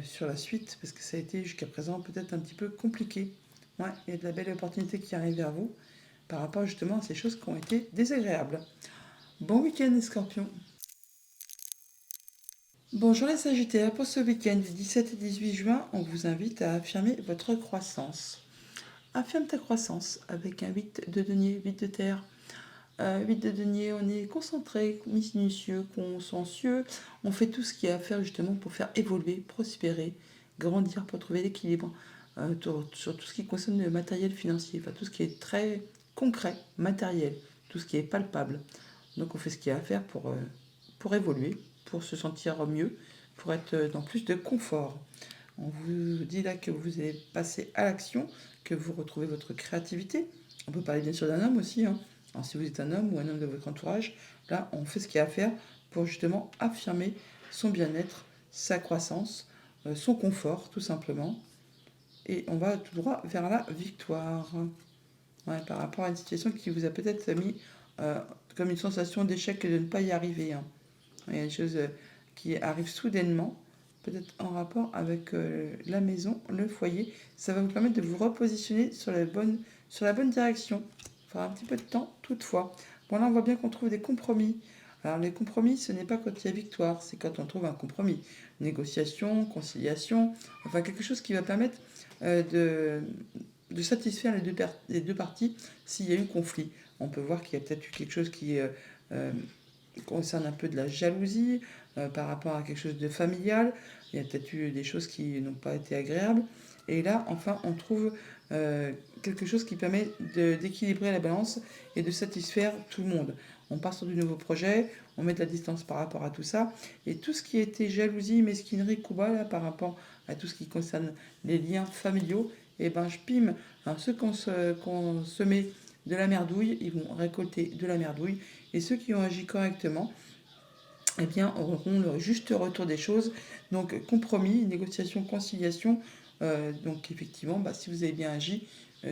sur la suite, parce que ça a été jusqu'à présent peut-être un petit peu compliqué. Ouais, il y a de la belle opportunité qui arrive vers vous par rapport justement à ces choses qui ont été désagréables. Bon week-end les scorpions. Bonjour les sagittaires, pour ce week-end du 17 et 18 juin, on vous invite à affirmer votre croissance. Affirme ta croissance avec un 8 de denier, 8 de terre. 8 de denier, on est concentré, minutieux, consciencieux. On fait tout ce qu'il y a à faire justement pour faire évoluer, prospérer, grandir, pour trouver l'équilibre sur tout ce qui concerne le matériel financier, enfin tout ce qui est très concret, matériel, tout ce qui est palpable. Donc on fait ce qu'il y a à faire pour évoluer, pour se sentir mieux, pour être dans plus de confort. On vous dit là que vous allez passer à l'action, que vous retrouvez votre créativité. On peut parler bien sûr d'un homme aussi, hein. Alors si vous êtes un homme ou un homme de votre entourage, là on fait ce qu'il y a à faire pour justement affirmer son bien-être, sa croissance, son confort tout simplement. Et on va tout droit vers la victoire. Ouais, par rapport à une situation qui vous a peut-être mis euh, comme une sensation d'échec et de ne pas y arriver, hein. Il y a des choses qui arrivent soudainement, peut-être en rapport avec la maison, le foyer. Ça va vous permettre de vous repositionner sur la bonne direction. Il faudra un petit peu de temps, toutefois. Bon, là, on voit bien qu'on trouve des compromis. Alors, les compromis, ce n'est pas quand il y a victoire, c'est quand on trouve un compromis. Négociation, conciliation, enfin quelque chose qui va permettre de satisfaire les deux parties s'il y a eu conflit. On peut voir qu'il y a peut-être eu quelque chose qui euh, concerne un peu de la jalousie par rapport à quelque chose de familial. Il y a peut-être eu des choses qui n'ont pas été agréables. Et là, enfin, on trouve quelque chose qui permet d'équilibrer la balance et de satisfaire tout le monde. On part sur du nouveau projet, on met de la distance par rapport à tout ça. Et tout ce qui était jalousie, mesquinerie, couba, là, par rapport à tout ce qui concerne les liens familiaux, et ben je pime. Alors, ceux qu'on se met de la merdouille, ils vont récolter de la merdouille. Et ceux qui ont agi correctement, eh bien, auront le juste retour des choses. Donc, compromis, négociation, conciliation, Donc effectivement, si vous avez bien agi,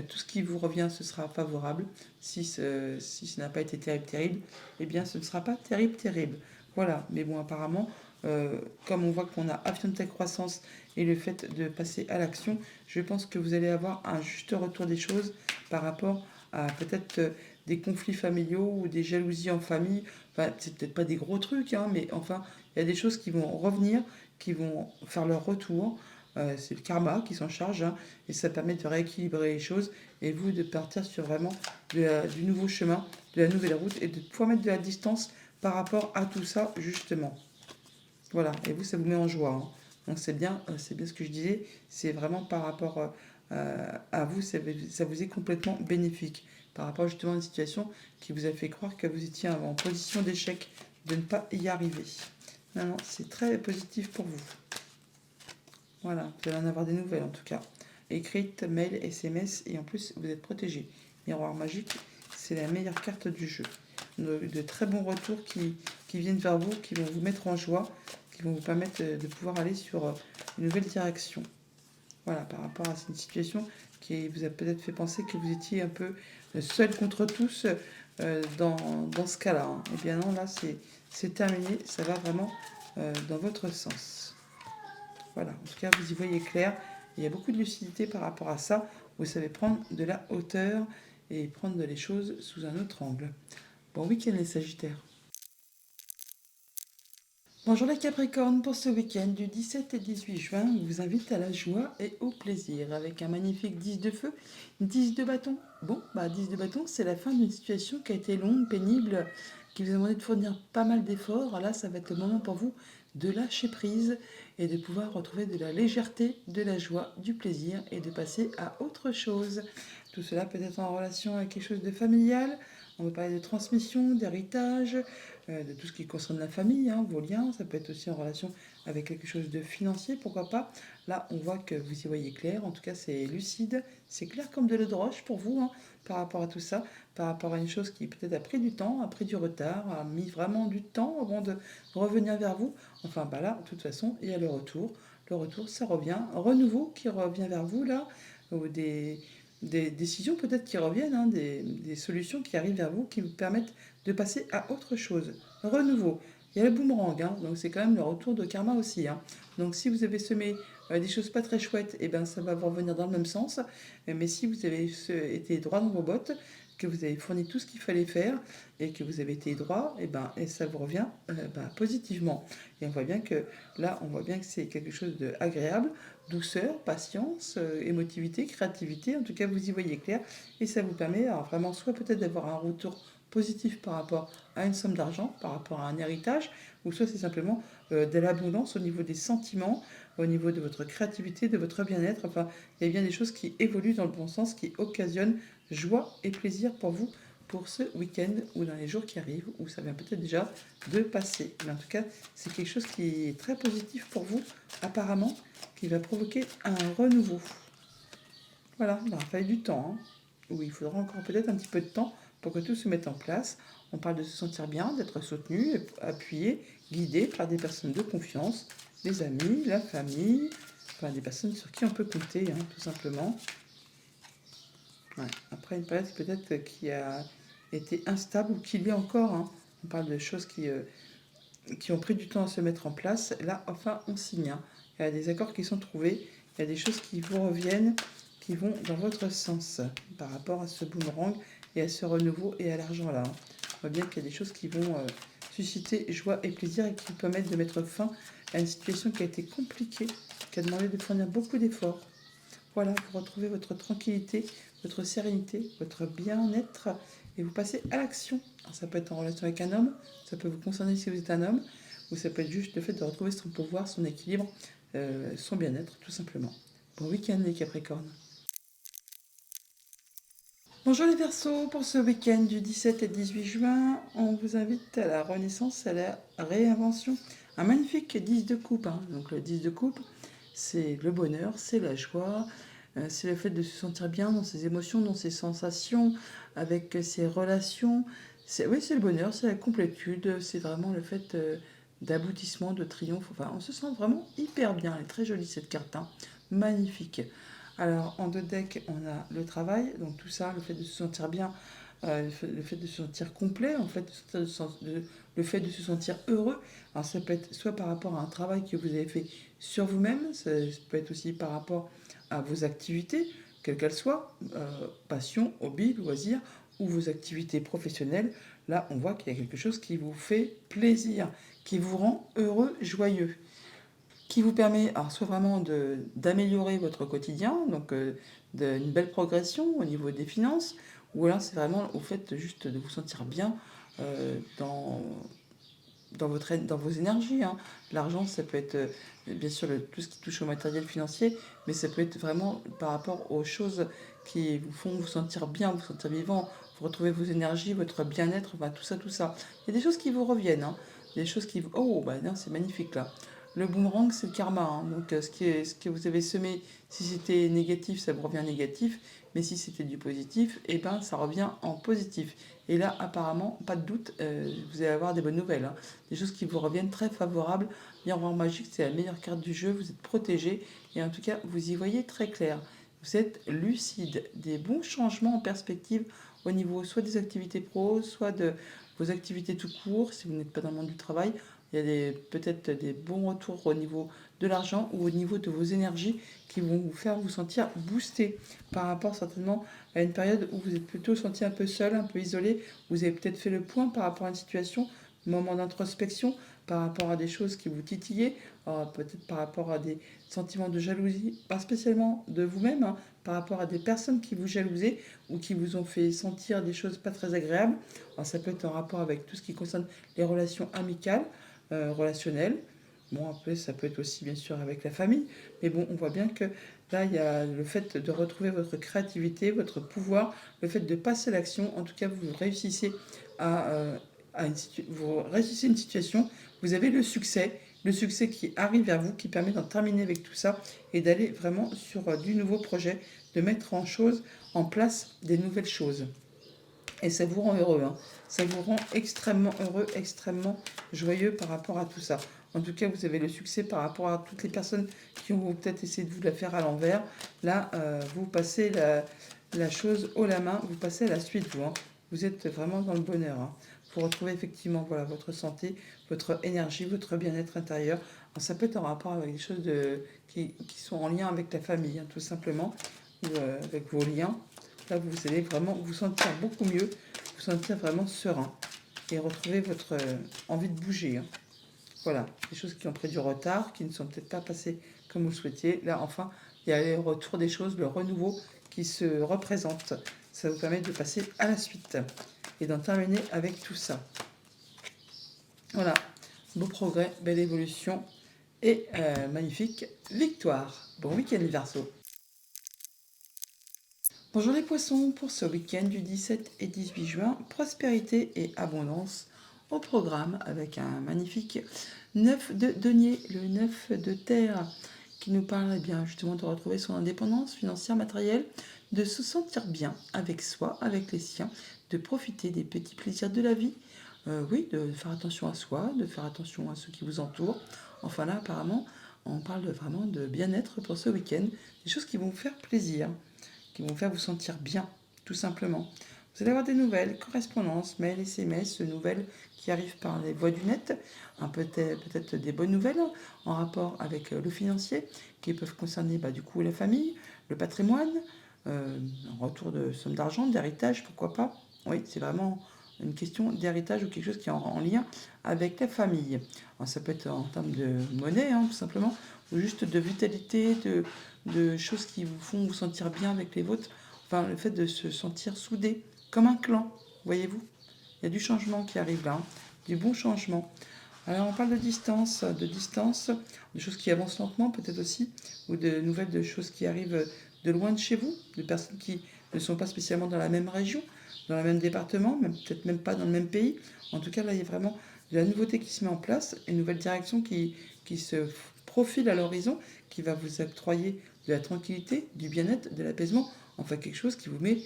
tout ce qui vous revient, ce sera favorable. Si ce n'a pas été terrible, terrible, eh bien ce ne sera pas terrible, terrible. Voilà, mais bon, apparemment, comme on voit qu'on a avion de telle croissance et le fait de passer à l'action, je pense que vous allez avoir un juste retour des choses par rapport à peut-être des conflits familiaux ou des jalousies en famille. Enfin, c'est peut-être pas des gros trucs, hein, mais enfin, il y a des choses qui vont revenir, qui vont faire leur retour. C'est le karma qui s'en charge, hein, et ça permet de rééquilibrer les choses et vous de partir sur vraiment du nouveau chemin, de la nouvelle route et de pouvoir mettre de la distance par rapport à tout ça justement. Voilà, et vous ça vous met en joie, hein. Donc c'est bien ce que je disais, c'est vraiment par rapport à vous, ça vous est complètement bénéfique par rapport justement à une situation qui vous a fait croire que vous étiez en position d'échec, de ne pas y arriver. Non, non, c'est très positif pour vous. Voilà, vous allez en avoir des nouvelles en tout cas. Écrites, mail, SMS et en plus vous êtes protégé. Miroir magique, c'est la meilleure carte du jeu. De très bons retours qui viennent vers vous, qui vont vous mettre en joie, qui vont vous permettre de pouvoir aller sur une nouvelle direction. Voilà, par rapport à cette situation qui vous a peut-être fait penser que vous étiez un peu seul contre tous dans ce cas-là, hein. Et bien non, là c'est terminé, ça va vraiment dans votre sens. Voilà, en tout cas, vous y voyez clair. Il y a beaucoup de lucidité par rapport à ça. Vous savez prendre de la hauteur et prendre les choses sous un autre angle. Bon week-end les Sagittaires. Bonjour les Capricornes, pour ce week-end du 17 et 18 juin, on vous invite à la joie et au plaisir avec un magnifique 10 de feu, 10 de bâton. Bon, 10 de bâton, c'est la fin d'une situation qui a été longue, pénible, qui vous a demandé de fournir pas mal d'efforts. Là, ça va être le moment pour vous de lâcher prise et de pouvoir retrouver de la légèreté, de la joie, du plaisir et de passer à autre chose. Tout cela peut être en relation avec quelque chose de familial. On va parler de transmission, d'héritage, de tout ce qui concerne la famille, hein, vos liens. Ça peut être aussi en relation avec quelque chose de financier, pourquoi pas. Là, on voit que vous y voyez clair. En tout cas, c'est lucide. C'est clair comme de l'eau de roche pour vous, hein, par rapport à tout ça, par rapport à une chose qui peut-être a pris du temps, a pris du retard, a mis vraiment du temps avant de revenir vers vous. Enfin, là, de toute façon, il y a le retour. Le retour, ça revient. Renouveau qui revient vers vous, là, ou des décisions peut-être qui reviennent, hein, des solutions qui arrivent vers vous qui vous permettent de passer à autre chose. Renouveau. Il y a le boomerang, hein, donc c'est quand même le retour de karma aussi, hein. Donc si vous avez semé des choses pas très chouettes, et ben ça va vous revenir dans le même sens. Mais si vous avez été droit dans vos bottes, que vous avez fourni tout ce qu'il fallait faire et que vous avez été droit, et ça vous revient positivement. Et on voit bien que là, on voit bien que c'est quelque chose d'agréable, douceur, patience, émotivité, créativité. En tout cas, vous y voyez clair et ça vous permet alors, vraiment soit peut-être d'avoir un retour positif par rapport à une somme d'argent, par rapport à un héritage, ou soit c'est simplement de l'abondance au niveau des sentiments, au niveau de votre créativité, de votre bien-être. Enfin, il y a bien des choses qui évoluent dans le bon sens, qui occasionnent joie et plaisir pour vous pour ce week-end ou dans les jours qui arrivent, où ça vient peut-être déjà de passer. Mais en tout cas, c'est quelque chose qui est très positif pour vous, apparemment, qui va provoquer un renouveau. Voilà, il aura fallu du temps, hein, où il faudra encore peut-être un petit peu de temps pour que tout se mette en place. On parle de se sentir bien, d'être soutenu, appuyé, guidé par des personnes de confiance, des amis, la famille, enfin des personnes sur qui on peut compter, hein, tout simplement. Ouais. Après une période peut-être qui a été instable ou qui l'est encore, hein. On parle de choses qui ont pris du temps à se mettre en place. Là, enfin, on signe, hein. Il y a des accords qui sont trouvés, il y a des choses qui vous reviennent, qui vont dans votre sens par rapport à ce boomerang et à ce renouveau et à l'argent là. On voit bien qu'il y a des choses qui vont susciter joie et plaisir et qui vous permettent de mettre fin à une situation qui a été compliquée, qui a demandé de fournir beaucoup d'efforts. Voilà, vous retrouvez votre tranquillité, votre sérénité, votre bien-être et vous passez à l'action. Ça peut être en relation avec un homme, ça peut vous concerner si vous êtes un homme, ou ça peut être juste le fait de retrouver son pouvoir, son équilibre, son bien-être, tout simplement. Bon week-end les Capricornes. Bonjour les Verseaux, pour ce week-end du 17 et 18 juin, on vous invite à la renaissance, à la réinvention. Un magnifique 10 de coupe, hein. Donc le 10 de coupe, c'est le bonheur, c'est la joie, c'est le fait de se sentir bien dans ses émotions, dans ses sensations, avec ses relations. Oui, c'est le bonheur, c'est la complétude, c'est vraiment le fait d'aboutissement, de triomphe. Enfin, on se sent vraiment hyper bien. Elle est très jolie cette carte, hein. magnifique. Alors, en 2 decks, on a le travail, donc tout ça, le fait de se sentir bien, le fait de se sentir complet, en fait, le fait de se sentir heureux. Alors, ça peut être soit par rapport à un travail que vous avez fait sur vous-même, ça peut être aussi par rapport à vos activités, quelles qu'elles soient, passion, hobby, loisirs, ou vos activités professionnelles. Là, on voit qu'il y a quelque chose qui vous fait plaisir, qui vous rend heureux, joyeux, qui vous permet alors, soit vraiment d'améliorer votre quotidien, donc d'une belle progression au niveau des finances, ou alors c'est vraiment au fait juste de vous sentir bien dans, dans vos énergies. Hein. L'argent, ça peut être bien sûr tout ce qui touche au matériel financier, mais ça peut être vraiment par rapport aux choses qui vous font vous sentir bien, vous sentir vivant, vous retrouvez vos énergies, votre bien-être, enfin, tout ça, tout ça. Il y a des choses qui vous reviennent, hein, des choses qui vous... Oh, bah non, c'est magnifique là. Le boomerang, c'est le karma. Hein. Donc, ce que vous avez semé, si c'était négatif, ça vous revient négatif. Mais si c'était du positif, eh ben, ça revient en positif. Et là, apparemment, pas de doute, vous allez avoir des bonnes nouvelles. Hein. Des choses qui vous reviennent très favorables. Miroir magique, c'est la meilleure carte du jeu. Vous êtes protégé. Et en tout cas, vous y voyez très clair. Vous êtes lucide. Des bons changements en perspective au niveau soit des activités pro, soit de vos activités tout court, si vous n'êtes pas dans le monde du travail. Il y a peut-être des bons retours au niveau de l'argent ou au niveau de vos énergies qui vont vous faire vous sentir boosté par rapport certainement à une période où vous êtes plutôt senti un peu seul, un peu isolé. Vous avez peut-être fait le point par rapport à une situation, moment d'introspection, par rapport à des choses qui vous titillaient, peut-être par rapport à des sentiments de jalousie, pas spécialement de vous-même, hein, par rapport à des personnes qui vous jalousaient ou qui vous ont fait sentir des choses pas très agréables. Alors, ça peut être en rapport avec tout ce qui concerne les relations amicales, relationnelles. Bon, après, ça peut être aussi bien sûr avec la famille, mais bon, on voit bien que là, il y a le fait de retrouver votre créativité, votre pouvoir, le fait de passer à l'action. En tout cas, vous réussissez vous réussissez une situation, vous avez le succès qui arrive vers vous, qui permet d'en terminer avec tout ça et d'aller vraiment sur du nouveau projet, de mettre en place des nouvelles choses. Et ça vous rend heureux, hein. Ça vous rend extrêmement heureux, extrêmement joyeux par rapport à tout ça. En tout cas, vous avez le succès par rapport à toutes les personnes qui ont peut-être essayé de vous la faire à l'envers. Là, vous passez la chose haut la main, vous passez à la suite, vous. Hein. Vous êtes vraiment dans le bonheur. Hein. Vous retrouvez effectivement voilà, votre santé, votre énergie, votre bien-être intérieur. Alors, ça peut être en rapport avec des choses qui sont en lien avec la famille, hein, tout simplement, ou avec vos liens. Là, vous allez vraiment vous sentir beaucoup mieux, vous sentir vraiment serein et retrouver votre envie de bouger. Hein. Voilà, des choses qui ont pris du retard, qui ne sont peut-être pas passées comme vous le souhaitiez. Là, enfin, il y a le retour des choses, le renouveau qui se représente. Ça vous permet de passer à la suite et d'en terminer avec tout ça. Voilà, beau progrès, belle évolution et magnifique victoire. Bon week-end les Verseaux. Bonjour les poissons, pour ce week-end du 17 et 18 juin, prospérité et abondance au programme avec un magnifique 9 de denier, le 9 de terre qui nous parle bien justement de retrouver son indépendance financière, matérielle, de se sentir bien avec soi, avec les siens, de profiter des petits plaisirs de la vie, oui, de faire attention à soi, de faire attention à ceux qui vous entourent. Enfin là apparemment on parle vraiment de bien-être pour ce week-end, des choses qui vont vous faire plaisir, qui vont faire vous sentir bien, tout simplement. Vous allez avoir des nouvelles, correspondances, mails, SMS, nouvelles qui arrivent par les voies du net, peut-être des bonnes nouvelles en rapport avec le financier, qui peuvent concerner du coup la famille, le patrimoine, un retour de somme d'argent, d'héritage, pourquoi pas. Oui, c'est vraiment une question d'héritage ou quelque chose qui est en lien avec la famille. Alors, ça peut être en termes de monnaie, hein, tout simplement, ou juste de vitalité, de choses qui vous font vous sentir bien avec les vôtres. Enfin, le fait de se sentir soudé, comme un clan, voyez-vous. Il y a du changement qui arrive là, hein, du bon changement. Alors, on parle de choses qui avancent lentement peut-être aussi, ou de nouvelles de choses qui arrivent de loin de chez vous, de personnes qui ne sont pas spécialement dans la même région, dans le même département, même peut-être même pas dans le même pays. En tout cas, là, il y a vraiment de la nouveauté qui se met en place, une nouvelle direction qui se profile à l'horizon, qui va vous octroyer de la tranquillité, du bien-être, de l'apaisement, enfin quelque chose qui vous met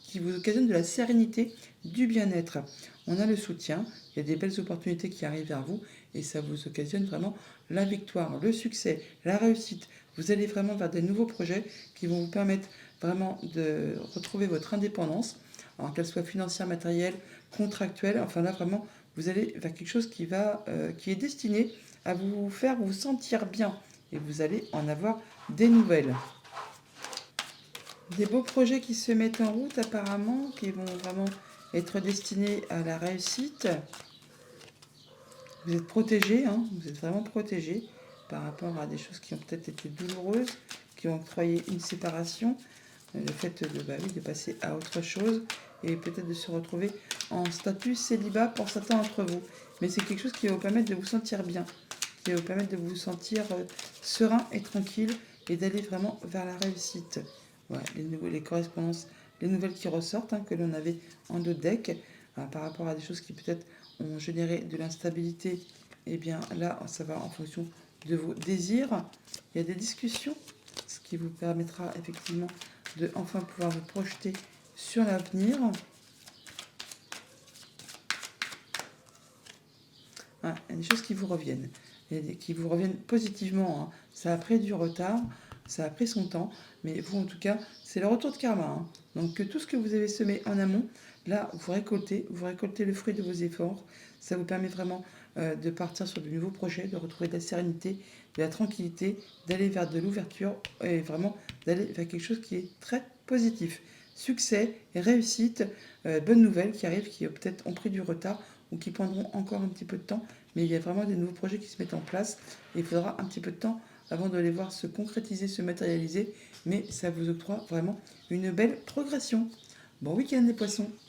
qui vous occasionne de la sérénité, du bien-être. On a le soutien, il y a des belles opportunités qui arrivent vers vous et ça vous occasionne vraiment la victoire, le succès, la réussite. Vous allez vraiment vers des nouveaux projets qui vont vous permettre vraiment de retrouver votre indépendance, alors qu'elle soit financière, matérielle, contractuelle. Enfin là, vraiment, vous allez vers quelque chose qui est destiné à vous faire vous sentir bien. Et vous allez en avoir des nouvelles. Des beaux projets qui se mettent en route apparemment, qui vont vraiment être destinés à la réussite. Vous êtes protégé, hein, vous êtes vraiment protégé par rapport à des choses qui ont peut-être été douloureuses, qui ont octroyé une séparation, le fait de passer à autre chose et peut-être de se retrouver en statut célibat pour certains d'entre vous. Mais c'est quelque chose qui va vous permettre de vous sentir bien, qui va vous permettre de vous sentir serein et tranquille et d'aller vraiment vers la réussite. Voilà, les correspondances, les nouvelles qui ressortent, hein, que l'on avait en dos de deck, par rapport à des choses qui peut-être ont généré de l'instabilité, et bien là, ça va en fonction de vos désirs. Il y a des discussions, ce qui vous permettra effectivement de enfin pouvoir vous projeter sur l'avenir. Ah, il y a des choses qui vous reviennent, et qui vous reviennent positivement, hein. Ça a pris du retard, ça a pris son temps, mais vous en tout cas, c'est le retour de karma, hein. Donc que tout ce que vous avez semé en amont, là, vous récoltez le fruit de vos efforts. Ça vous permet vraiment de partir sur de nouveaux projets, de retrouver de la sérénité, de la tranquillité, d'aller vers de l'ouverture et vraiment d'aller vers quelque chose qui est très positif. Succès, réussite, bonnes nouvelles qui arrivent, qui peut-être ont pris du retard ou qui prendront encore un petit peu de temps, mais il y a vraiment des nouveaux projets qui se mettent en place et il faudra un petit peu de temps avant de les voir se concrétiser, se matérialiser, mais ça vous octroie vraiment une belle progression. Bon week-end les poissons!